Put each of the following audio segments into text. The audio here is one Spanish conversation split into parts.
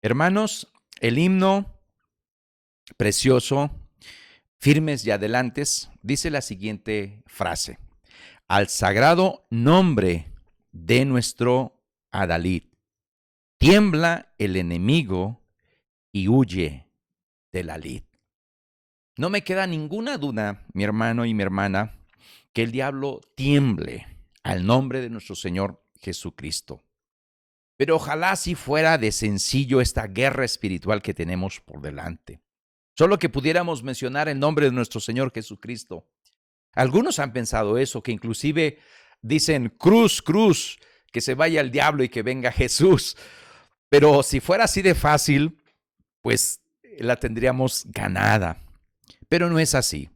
Hermanos, el himno precioso, firmes y adelantes, dice la siguiente frase: al sagrado nombre de nuestro Adalid, tiembla el enemigo y huye de la lid. No me queda ninguna duda, mi hermano y mi hermana, que el diablo tiemble al nombre de nuestro Señor Jesucristo. Pero ojalá si fuera de sencillo esta guerra espiritual que tenemos por delante. Solo que pudiéramos mencionar el nombre de nuestro Señor Jesucristo. Algunos han pensado eso, que inclusive dicen cruz, cruz, que se vaya el diablo y que venga Jesús. Pero si fuera así de fácil, pues la tendríamos ganada. Pero no es así.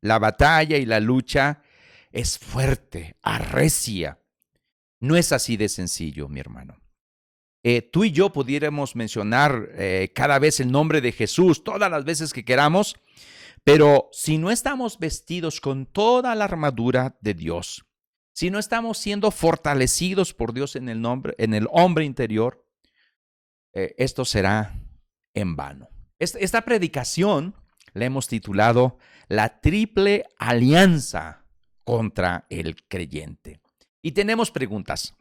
La batalla y la lucha es fuerte, arrecia. No es así de sencillo, mi hermano. Tú y yo pudiéramos mencionar cada vez el nombre de Jesús, todas las veces que queramos, pero si no estamos vestidos con toda la armadura de Dios, si no estamos siendo fortalecidos por Dios en el hombre interior, esto será en vano. Esta predicación la hemos titulado La Triple Alianza contra el Creyente. Y tenemos preguntas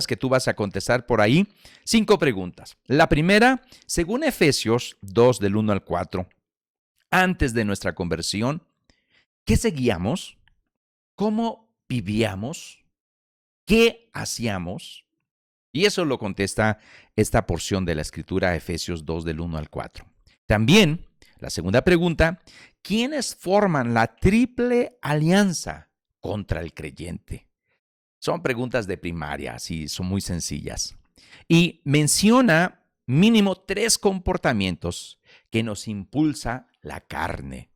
que tú vas a contestar por ahí. 5 preguntas. La primera, según Efesios 2 del 1 al 4, antes de nuestra conversión, ¿qué seguíamos? ¿Cómo vivíamos? ¿Qué hacíamos? Y eso lo contesta esta porción de la escritura, Efesios 2 del 1 al 4. También, la segunda pregunta, ¿quiénes forman la triple alianza contra el creyente? Son preguntas de primaria, así son muy sencillas. Y menciona mínimo 3 comportamientos que nos impulsa la carne.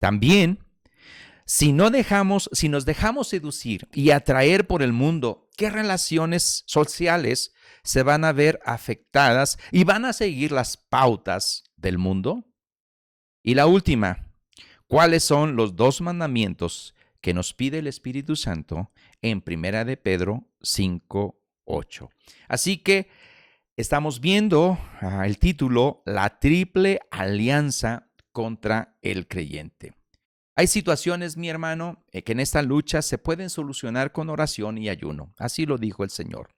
También, si nos dejamos seducir y atraer por el mundo, ¿qué relaciones sociales se van a ver afectadas y van a seguir las pautas del mundo? Y la última, ¿cuáles son los 2 mandamientos que nos pide el Espíritu Santo en Primera de Pedro 5:8? Así que estamos viendo el título, La Triple Alianza contra el Creyente. Hay situaciones, mi hermano, que en esta lucha se pueden solucionar con oración y ayuno. Así lo dijo el Señor.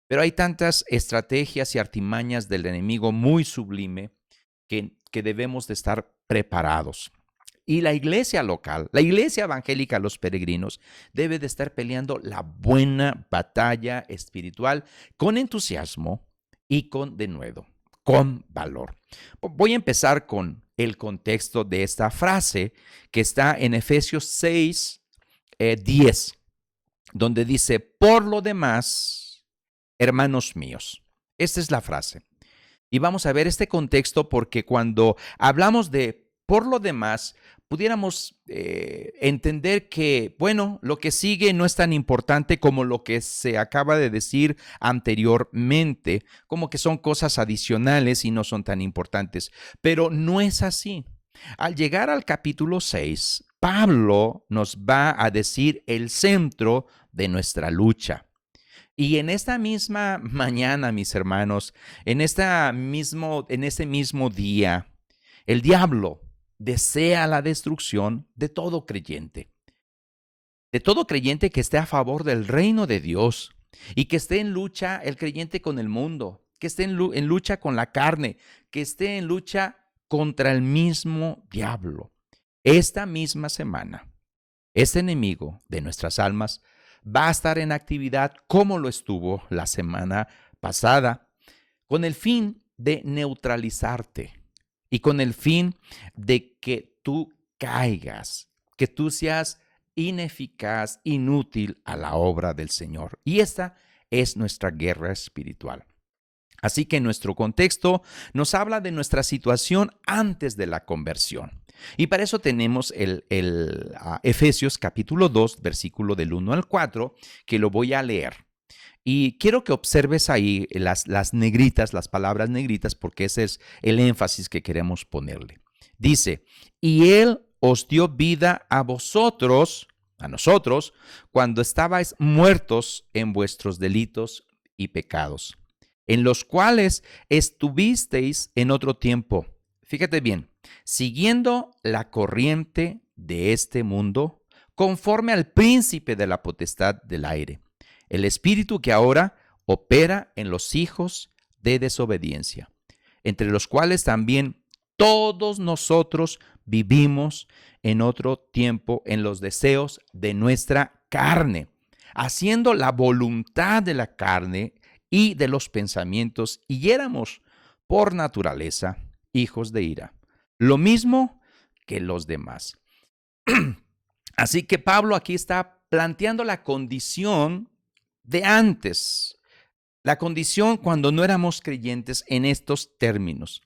Pero hay tantas estrategias y artimañas del enemigo muy sublime que debemos de estar preparados. Y la iglesia local, la iglesia evangélica, los peregrinos, debe de estar peleando la buena batalla espiritual con entusiasmo y con denuedo, con valor. Voy a empezar con el contexto de esta frase que está en Efesios 6, 10, donde dice, por lo demás, hermanos míos. Esta es la frase. Y vamos a ver este contexto porque cuando hablamos de por lo demás, pudiéramos entender que, bueno, lo que sigue no es tan importante como lo que se acaba de decir anteriormente, como que son cosas adicionales y no son tan importantes. Pero no es así. Al llegar al capítulo 6, Pablo nos va a decir el centro de nuestra lucha. Y en esta misma mañana, mis hermanos, en este mismo día, el diablo desea la destrucción de todo creyente que esté a favor del reino de Dios y que esté en lucha el creyente con el mundo, que esté en lucha con la carne, que esté en lucha contra el mismo diablo. Esta misma semana, este enemigo de nuestras almas va a estar en actividad como lo estuvo la semana pasada, con el fin de neutralizarte y con el fin de que tú caigas, que tú seas ineficaz, inútil a la obra del Señor. Y esta es nuestra guerra espiritual. Así que nuestro contexto nos habla de nuestra situación antes de la conversión. Y para eso tenemos el Efesios capítulo 2, versículo del 1 al 4, que lo voy a leer. Y quiero que observes ahí las negritas, las palabras negritas, porque ese es el énfasis que queremos ponerle. Dice, y Él os dio vida a vosotros, a nosotros, cuando estabais muertos en vuestros delitos y pecados, en los cuales estuvisteis en otro tiempo. Fíjate bien, siguiendo la corriente de este mundo, conforme al príncipe de la potestad del aire, el espíritu que ahora opera en los hijos de desobediencia, entre los cuales también todos nosotros vivimos en otro tiempo en los deseos de nuestra carne, haciendo la voluntad de la carne y de los pensamientos, y éramos por naturaleza hijos de ira, lo mismo que los demás. Así que Pablo aquí está planteando la condición de antes, la condición cuando no éramos creyentes en estos términos.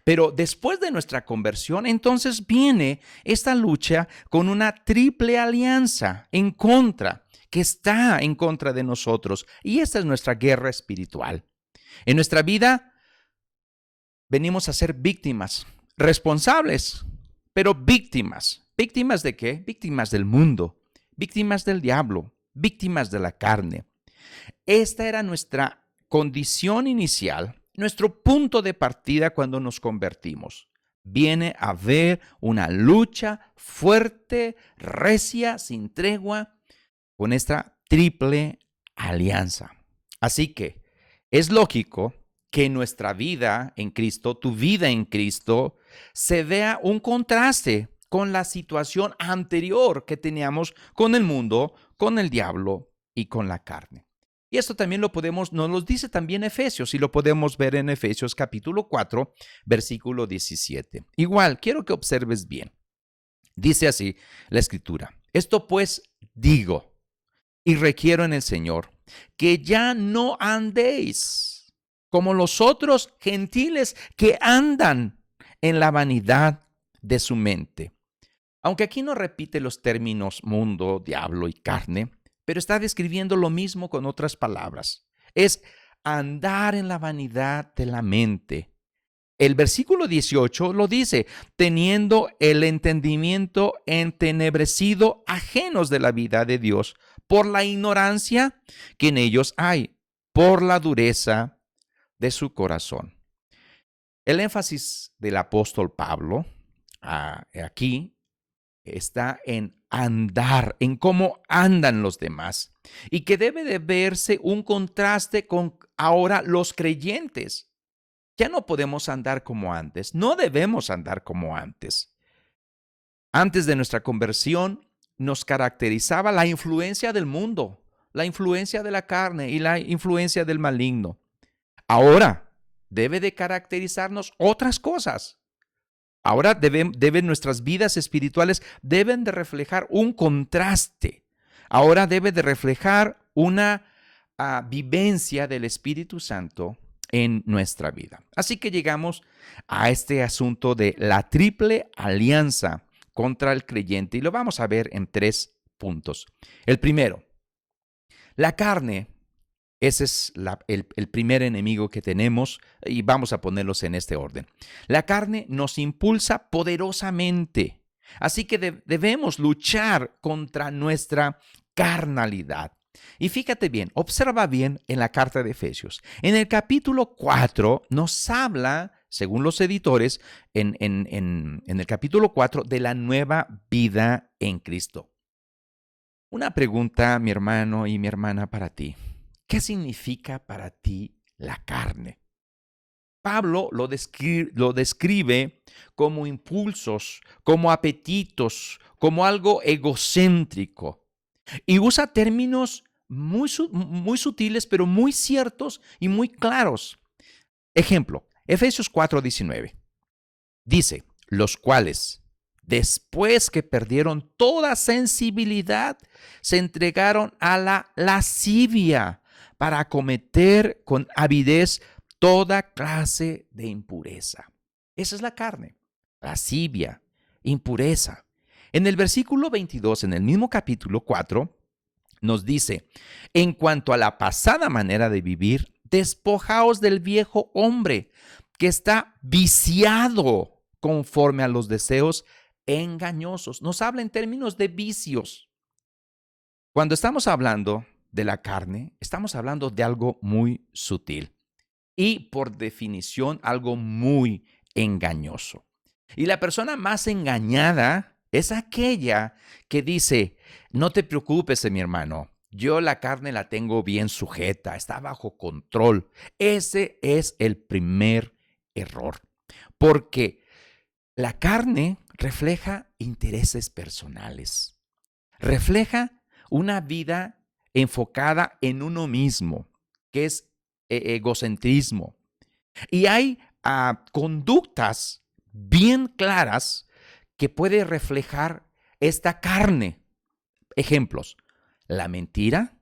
Pero después de nuestra conversión, entonces viene esta lucha con una triple alianza en contra, que está en contra de nosotros. Y esta es nuestra guerra espiritual. En nuestra vida venimos a ser víctimas, responsables, pero víctimas. ¿Víctimas de qué? Víctimas del mundo, víctimas del diablo, víctimas de la carne. Esta era nuestra condición inicial, nuestro punto de partida cuando nos convertimos. Viene a haber una lucha fuerte, recia, sin tregua, con esta triple alianza. Así que es lógico que nuestra vida en Cristo, tu vida en Cristo, se vea un contraste con la situación anterior que teníamos con el mundo, con el diablo y con la carne. Y esto también nos lo dice también Efesios, y lo podemos ver en Efesios capítulo 4, versículo 17. Igual, quiero que observes bien. Dice así la Escritura: esto pues digo y requiero en el Señor, que ya no andéis como los otros gentiles que andan en la vanidad de su mente. Aunque aquí no repite los términos mundo, diablo y carne, pero está describiendo lo mismo con otras palabras. Es andar en la vanidad de la mente. El versículo 18 lo dice: teniendo el entendimiento entenebrecido, ajenos de la vida de Dios, por la ignorancia que en ellos hay, por la dureza de su corazón. El énfasis del apóstol Pablo aquí está en andar, en cómo andan los demás, y que debe de verse un contraste con ahora los creyentes. Ya no podemos andar como antes, no debemos andar como antes. Antes de nuestra conversión nos caracterizaba la influencia del mundo, la influencia de la carne y la influencia del maligno. Ahora debe de caracterizarnos otras cosas. Ahora nuestras vidas espirituales deben de reflejar un contraste. Ahora debe de reflejar una vivencia del Espíritu Santo en nuestra vida. Así que llegamos a este asunto de la triple alianza contra el creyente, y lo vamos a ver en 3 puntos. El primero, la carne. Ese es el primer enemigo que tenemos, y vamos a ponerlos en este orden. La carne nos impulsa poderosamente, así que debemos luchar contra nuestra carnalidad. Y fíjate bien, observa bien en la carta de Efesios. En el capítulo 4 nos habla, según los editores, en el capítulo 4, de la nueva vida en Cristo. Una pregunta, mi hermano y mi hermana, para ti. ¿Qué significa para ti la carne? Pablo lo describe como impulsos, como apetitos, como algo egocéntrico. Y usa términos muy sutiles, pero muy ciertos y muy claros. Ejemplo, Efesios 4:19. Dice: los cuales, después que perdieron toda sensibilidad, se entregaron a la lascivia, para cometer con avidez toda clase de impureza. Esa es la carne, lascivia, impureza. En el versículo 22, en el mismo capítulo 4, nos dice: en cuanto a la pasada manera de vivir, despojaos del viejo hombre, que está viciado conforme a los deseos engañosos. Nos habla en términos de vicios. Cuando estamos hablando de la carne, estamos hablando de algo muy sutil. y por definición algo muy engañoso. Y la persona más engañada es aquella que dice, no te preocupes, mi hermano, yo la carne la tengo bien sujeta, está bajo control. Ese es el primer error, porque la carne refleja intereses personales, refleja una vida enfocada en uno mismo, que es egocentrismo. Y hay conductas bien claras que puede reflejar esta carne. Ejemplos, la mentira.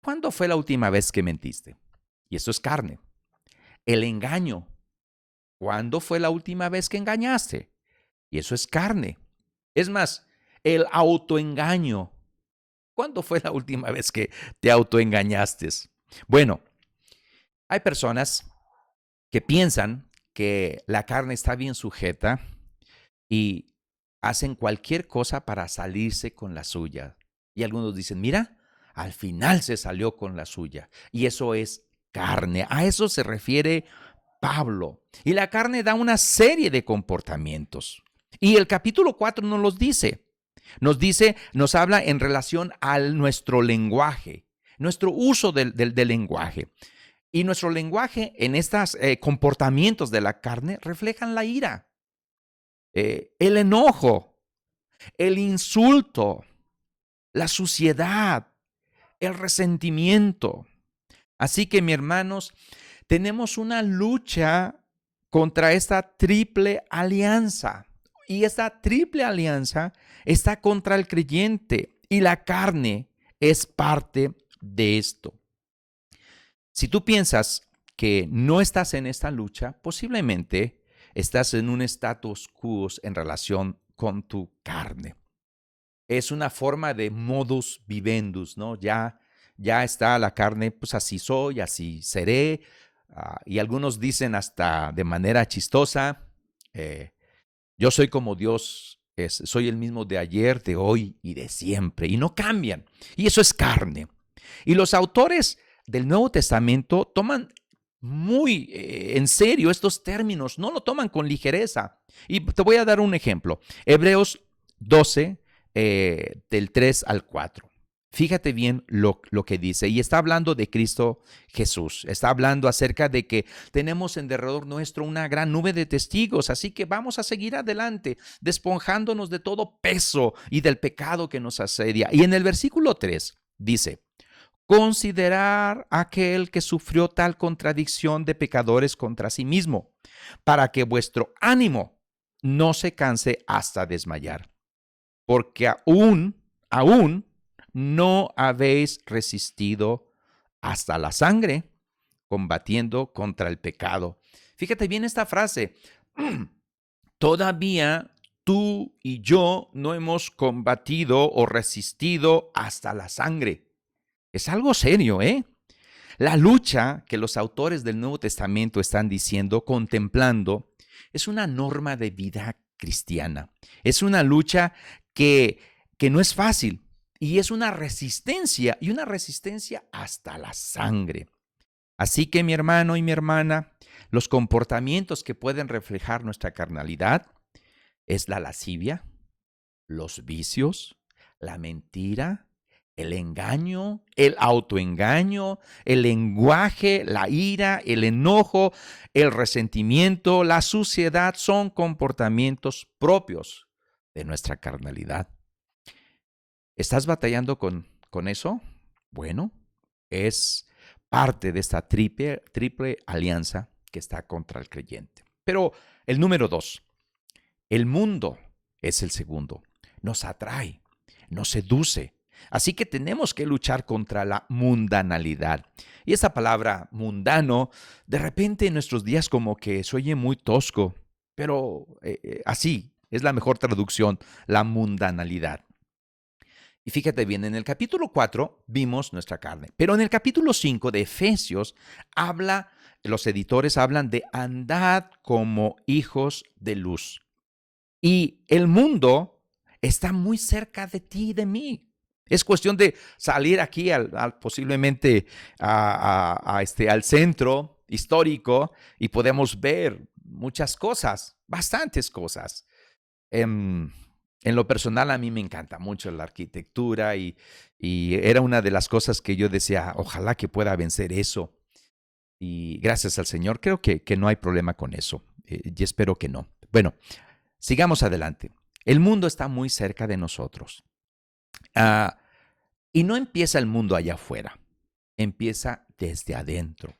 ¿Cuándo fue la última vez que mentiste? Y eso es carne. El engaño. ¿Cuándo fue la última vez que engañaste? Y eso es carne. Es más, el autoengaño. ¿Cuándo fue la última vez que te autoengañaste? Bueno, hay personas que piensan que la carne está bien sujeta y hacen cualquier cosa para salirse con la suya. Y algunos dicen, mira, al final se salió con la suya. Y eso es carne. A eso se refiere Pablo. Y la carne da una serie de comportamientos. Y el capítulo 4 nos los dice. Nos habla en relación a nuestro lenguaje, nuestro uso del lenguaje. Y nuestro lenguaje en estos comportamientos de la carne reflejan la ira, el enojo, el insulto, la suciedad, el resentimiento. Así que, mis hermanos, tenemos una lucha contra esta triple alianza. Y esta triple alianza está contra el creyente y la carne es parte de esto. Si tú piensas que no estás en esta lucha, posiblemente estás en un status quo en relación con tu carne. Es una forma de modus vivendus, ¿no? Ya está la carne, pues así soy, así seré. Y algunos dicen hasta de manera chistosa, yo soy como Dios es, soy el mismo de ayer, de hoy y de siempre, y no cambian. Y eso es carne. Y los autores del Nuevo Testamento toman muy en serio estos términos, no lo toman con ligereza. Y te voy a dar un ejemplo. Hebreos 12, del 3 al 4. Fíjate bien lo que dice. Y está hablando de Cristo Jesús. Está hablando acerca de que tenemos en derredor nuestro una gran nube de testigos. Así que vamos a seguir adelante, despojándonos de todo peso y del pecado que nos asedia. Y en el versículo 3 dice, considerar aquel que sufrió tal contradicción de pecadores contra sí mismo, para que vuestro ánimo no se canse hasta desmayar. Porque aún no habéis resistido hasta la sangre, combatiendo contra el pecado. Fíjate bien esta frase. Todavía tú y yo no hemos combatido o resistido hasta la sangre. Es algo serio, ¿eh? La lucha que los autores del Nuevo Testamento están diciendo, contemplando, es una norma de vida cristiana. Es una lucha que no es fácil y es una resistencia hasta la sangre. Así que mi hermano y mi hermana, los comportamientos que pueden reflejar nuestra carnalidad es la lascivia, los vicios, la mentira, el engaño, el autoengaño, el lenguaje, la ira, el enojo, el resentimiento, la suciedad son comportamientos propios de nuestra carnalidad. ¿Estás batallando con eso? Bueno, es parte de esta triple alianza que está contra el creyente. Pero el número 2, el mundo es el segundo. Nos atrae, nos seduce. Así que tenemos que luchar contra la mundanalidad. Y esa palabra mundano, de repente en nuestros días como que se oye muy tosco, pero así es la mejor traducción, la mundanalidad. Y fíjate bien, en el capítulo 4 vimos nuestra carne, pero en el capítulo 5 de Efesios los editores hablan de andad como hijos de luz. Y el mundo está muy cerca de ti y de mí. Es cuestión de salir aquí posiblemente al centro histórico y podemos ver muchas cosas, bastantes cosas. En lo personal, a mí me encanta mucho la arquitectura y era una de las cosas que yo decía, ojalá que pueda vencer eso. Y gracias al Señor, creo que no hay problema con eso. Y espero que no. Bueno, sigamos adelante. El mundo está muy cerca de nosotros. Ah, y no empieza el mundo allá afuera, empieza desde adentro.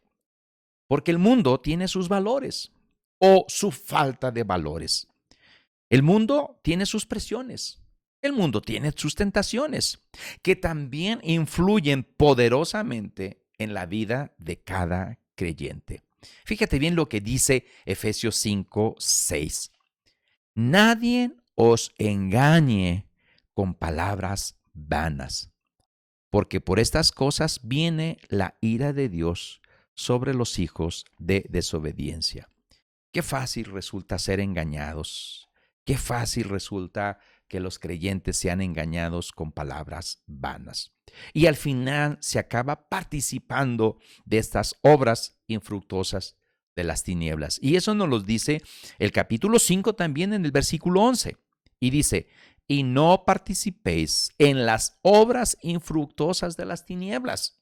Porque el mundo tiene sus valores o su falta de valores. El mundo tiene sus presiones. El mundo tiene sus tentaciones, que también influyen poderosamente en la vida de cada creyente. Fíjate bien lo que dice Efesios 5:6. Nadie os engañe con palabras vanas, porque por estas cosas viene la ira de Dios sobre los hijos de desobediencia. Qué fácil resulta ser engañados. Qué fácil resulta que los creyentes sean engañados con palabras vanas. Y al final se acaba participando de estas obras infructuosas de las tinieblas. Y eso nos lo dice el capítulo 5 también en el versículo 11. Y dice, y no participéis en las obras infructuosas de las tinieblas,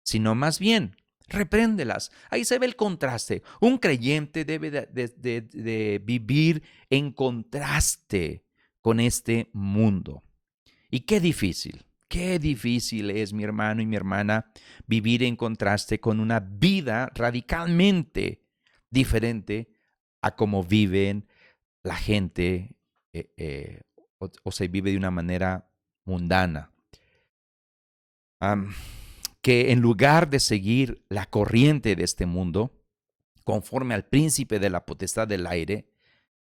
sino más bien repréndelas. Ahí se ve el contraste. Un creyente debe de vivir en contraste con este mundo. Y qué difícil es, mi hermano y mi hermana, vivir en contraste con una vida radicalmente diferente a cómo viven la gente o se vive de una manera mundana. Que en lugar de seguir la corriente de este mundo, conforme al príncipe de la potestad del aire,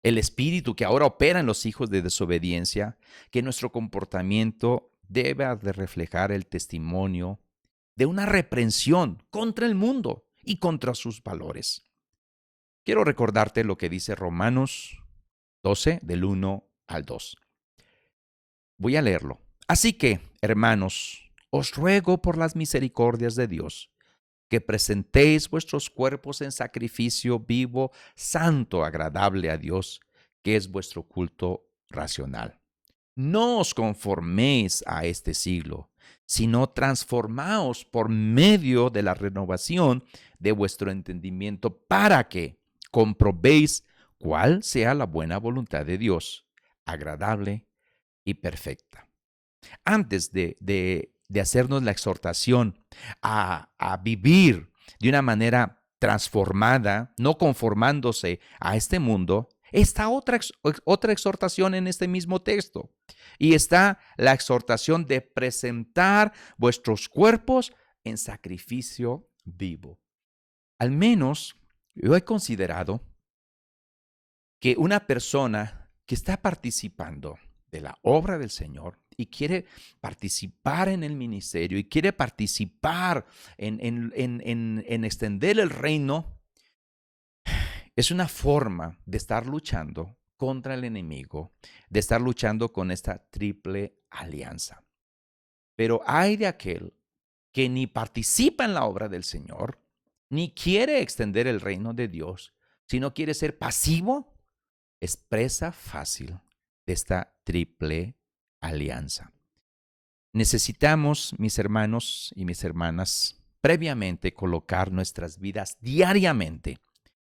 el espíritu que ahora opera en los hijos de desobediencia, que nuestro comportamiento debe de reflejar el testimonio de una reprensión contra el mundo y contra sus valores. Quiero recordarte lo que dice Romanos 12, del 1 al 2. Voy a leerlo. Así que, hermanos, os ruego por las misericordias de Dios, que presentéis vuestros cuerpos en sacrificio vivo, santo, agradable a Dios, que es vuestro culto racional. No os conforméis a este siglo, sino transformaos por medio de la renovación de vuestro entendimiento, para que comprobéis cuál sea la buena voluntad de Dios, agradable y perfecta. Antes de hacernos la exhortación a vivir de una manera transformada, no conformándose a este mundo, está otra exhortación en este mismo texto. Y está la exhortación de presentar vuestros cuerpos en sacrificio vivo. Al menos yo he considerado que una persona que está participando de la obra del Señor y quiere participar en el ministerio y quiere participar en extender el reino, es una forma de estar luchando contra el enemigo, de estar luchando con esta triple alianza. Pero hay de aquel que ni participa en la obra del Señor, ni quiere extender el reino de Dios, sino quiere ser pasivo, es presa fácil de esta triple alianza. Necesitamos, mis hermanos y mis hermanas, previamente colocar nuestras vidas diariamente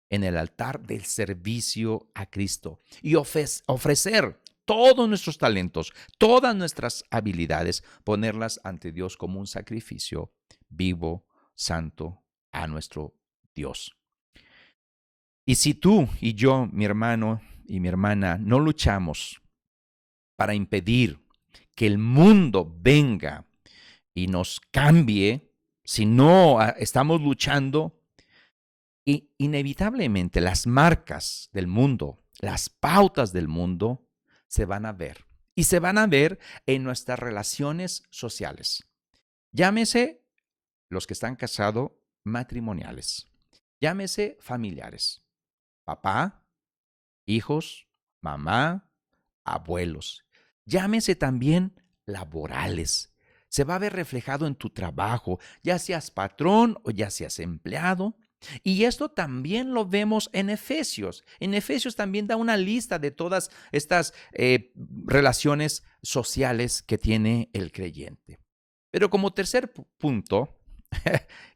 en el altar del servicio a Cristo y ofrecer todos nuestros talentos, todas nuestras habilidades, ponerlas ante Dios como un sacrificio vivo, santo, a nuestro Dios. Y si tú y yo, mi hermano y mi hermana, no luchamos para impedir que el mundo venga y nos cambie, si no estamos luchando, y inevitablemente las marcas del mundo, las pautas del mundo se van a ver. Y se van a ver en nuestras relaciones sociales. Llámese los que están casados, matrimoniales. Llámese familiares. Papá, hijos, mamá, abuelos. Llámese también laborales. Se va a ver reflejado en tu trabajo, ya seas patrón o ya seas empleado. Y esto también lo vemos en Efesios. En Efesios también da una lista de todas estas relaciones sociales que tiene el creyente. Pero como tercer punto,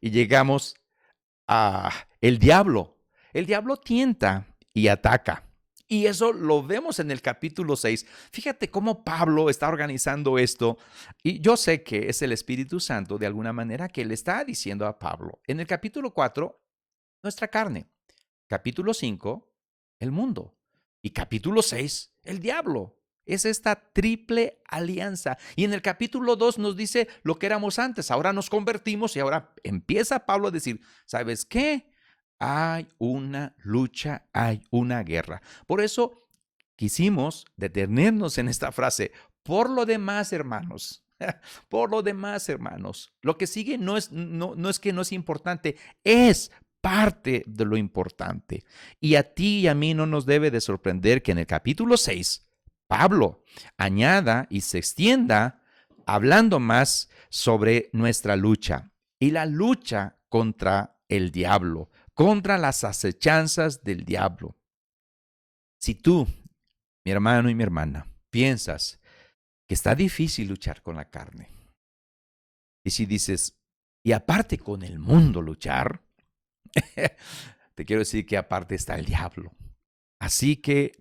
y llegamos a el diablo. El diablo tienta y ataca. Y eso lo vemos en el capítulo 6. Fíjate cómo Pablo está organizando esto. Y yo sé que es el Espíritu Santo de alguna manera que le está diciendo a Pablo. En el capítulo 4, nuestra carne. Capítulo 5, el mundo. Y capítulo 6, el diablo. Es esta triple alianza. Y en el capítulo 2 nos dice lo que éramos antes. Ahora nos convertimos y ahora empieza Pablo a decir, ¿sabes qué? Hay una lucha, hay una guerra. Por eso quisimos detenernos en esta frase. Por lo demás, hermanos. Por lo demás, hermanos. Lo que sigue no es que no es importante, es parte de lo importante. Y a ti y a mí no nos debe de sorprender que en el capítulo 6, Pablo añada y se extienda hablando más sobre nuestra lucha y la lucha contra el diablo, contra las acechanzas del diablo. Si tú, mi hermano y mi hermana, piensas que está difícil luchar con la carne, y si dices, y aparte con el mundo luchar, te quiero decir que aparte está el diablo. Así que,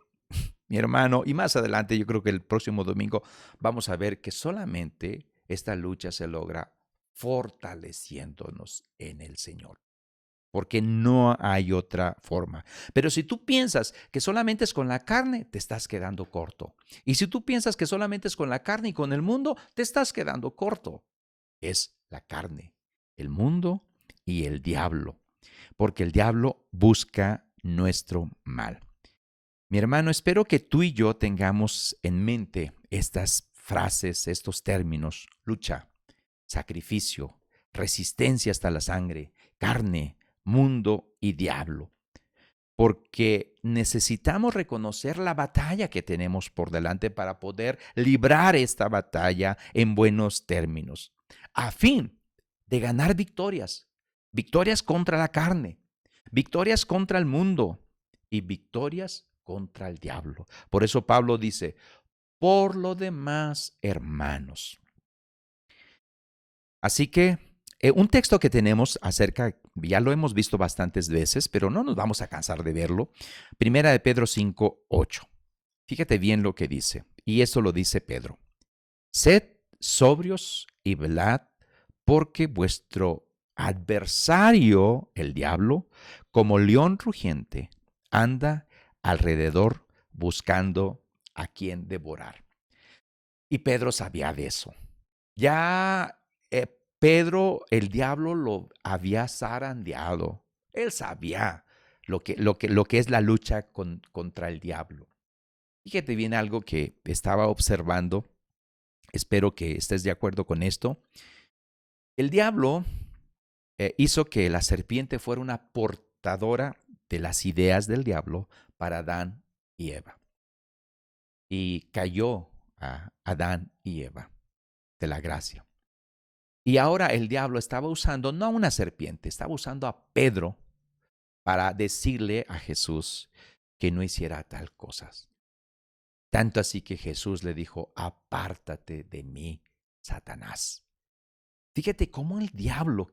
mi hermano, y más adelante, yo creo que el próximo domingo vamos a ver que solamente esta lucha se logra fortaleciéndonos en el Señor, porque no hay otra forma. Pero si tú piensas que solamente es con la carne, te estás quedando corto. Y si tú piensas que solamente es con la carne y con el mundo, te estás quedando corto. Es la carne, el mundo y el diablo, porque el diablo busca nuestro mal. Mi hermano, espero que tú y yo tengamos en mente estas frases, estos términos: lucha, sacrificio, resistencia hasta la sangre, carne, mundo y diablo, porque necesitamos reconocer la batalla que tenemos por delante para poder librar esta batalla en buenos términos, a fin de ganar victorias, victorias contra la carne, victorias contra el mundo y victorias contra el diablo. Por eso Pablo dice, por lo demás, hermanos. Así que un texto que tenemos acerca, ya lo hemos visto bastantes veces, pero no nos vamos a cansar de verlo. Primera de Pedro 5:8. Fíjate bien lo que dice, y eso lo dice Pedro. Sed sobrios y velad, porque vuestro adversario, el diablo, como león rugiente, anda alrededor buscando a quien devorar. Y Pedro sabía de eso. Ya Pedro, el diablo lo había zarandeado. Él sabía lo que es la lucha contra el diablo. Fíjate bien algo que estaba observando. Espero que estés de acuerdo con esto. El diablo hizo que la serpiente fuera una portadora de las ideas del diablo para Adán y Eva. Y cayó a Adán y Eva de la gracia. Y ahora el diablo estaba usando no a una serpiente, estaba usando a Pedro para decirle a Jesús que no hiciera tal cosas. Tanto así que Jesús le dijo, apártate de mí, Satanás. Fíjate cómo el diablo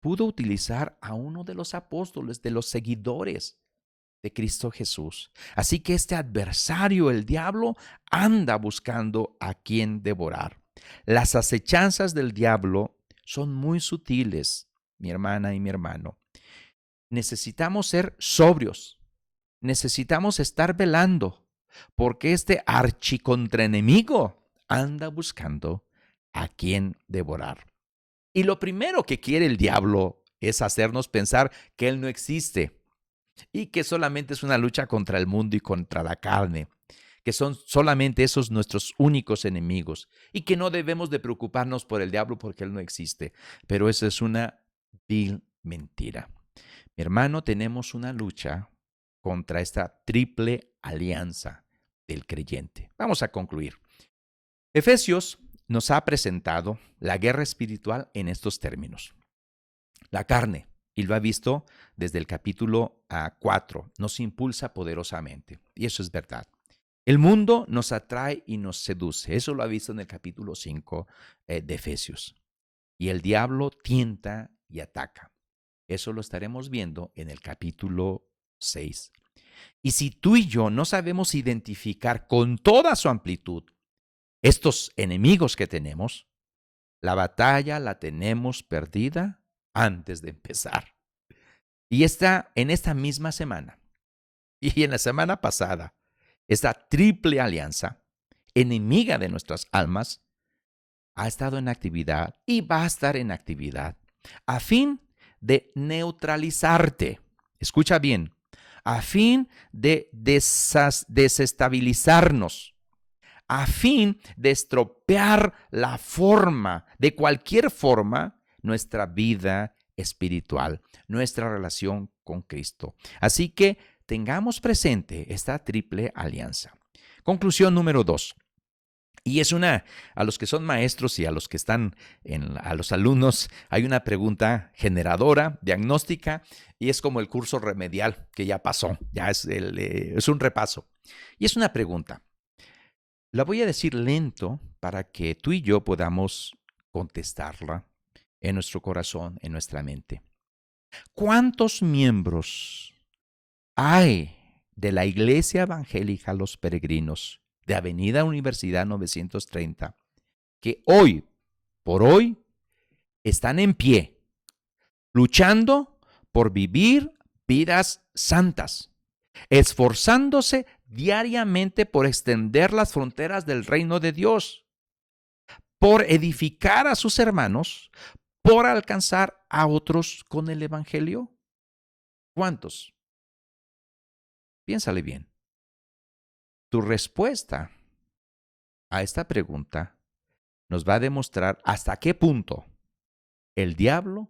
pudo utilizar a uno de los apóstoles, de los seguidores de Cristo Jesús. Así que este adversario, el diablo, anda buscando a quien devorar. Las acechanzas del diablo son muy sutiles, mi hermana y mi hermano. Necesitamos ser sobrios, necesitamos estar velando, porque este archicontraenemigo anda buscando a quien devorar. Y lo primero que quiere el diablo es hacernos pensar que él no existe y que solamente es una lucha contra el mundo y contra la carne, que son solamente esos nuestros únicos enemigos y que no debemos de preocuparnos por el diablo porque él no existe. Pero eso es una vil mentira. Mi hermano, tenemos una lucha contra esta triple alianza del creyente. Vamos a concluir. Efesios nos ha presentado la guerra espiritual en estos términos. La carne, y lo ha visto desde el capítulo 4. Nos impulsa poderosamente. Y eso es verdad. El mundo nos atrae y nos seduce. Eso lo ha visto en el capítulo 5 de Efesios. Y el diablo tienta y ataca. Eso lo estaremos viendo en el capítulo 6. Y si tú y yo no sabemos identificar con toda su amplitud estos enemigos que tenemos, la batalla la tenemos perdida antes de empezar. Y está en esta misma semana y en la semana pasada, esta triple alianza, enemiga de nuestras almas, ha estado en actividad y va a estar en actividad a fin de neutralizarte. Escucha bien, a fin de desestabilizarnos, a fin de estropear la forma, de cualquier forma, nuestra vida espiritual, nuestra relación con Cristo. Así que tengamos presente esta triple alianza. Conclusión número 2. Y es a los que son maestros y a los que están, a los alumnos, hay una pregunta generadora, diagnóstica, y es como el curso remedial que ya pasó, ya es un repaso. Y es una pregunta. La voy a decir lento para que tú y yo podamos contestarla en nuestro corazón, en nuestra mente. ¿Cuántos miembros hay de la Iglesia Evangélica Los Peregrinos de Avenida Universidad 930 que hoy por hoy están en pie, luchando por vivir vidas santas, esforzándose diariamente por extender las fronteras del reino de Dios, por edificar a sus hermanos, por alcanzar a otros con el Evangelio? ¿Cuántos? Piénsale bien. Tu respuesta a esta pregunta nos va a demostrar hasta qué punto el diablo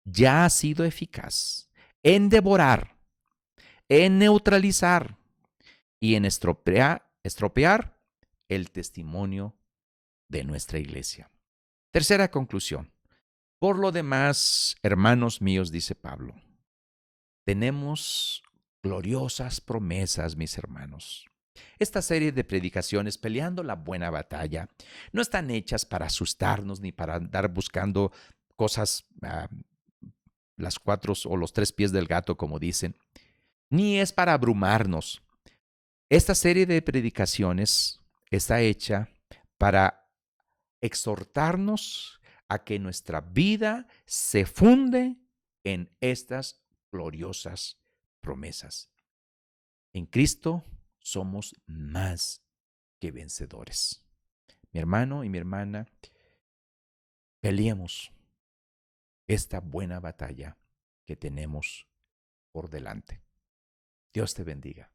ya ha sido eficaz en devorar, en neutralizar y en estropear el testimonio de nuestra iglesia. Tercera conclusión. Por lo demás, hermanos míos, dice Pablo, tenemos gloriosas promesas, mis hermanos. Esta serie de predicaciones, Peleando la Buena Batalla, no están hechas para asustarnos ni para andar buscando cosas, las cuatro o los tres pies del gato, como dicen, ni es para abrumarnos. Esta serie de predicaciones está hecha para exhortarnos a que nuestra vida se funde en estas gloriosas promesas. En Cristo somos más que vencedores. Mi hermano y mi hermana, peleemos esta buena batalla que tenemos por delante. Dios te bendiga.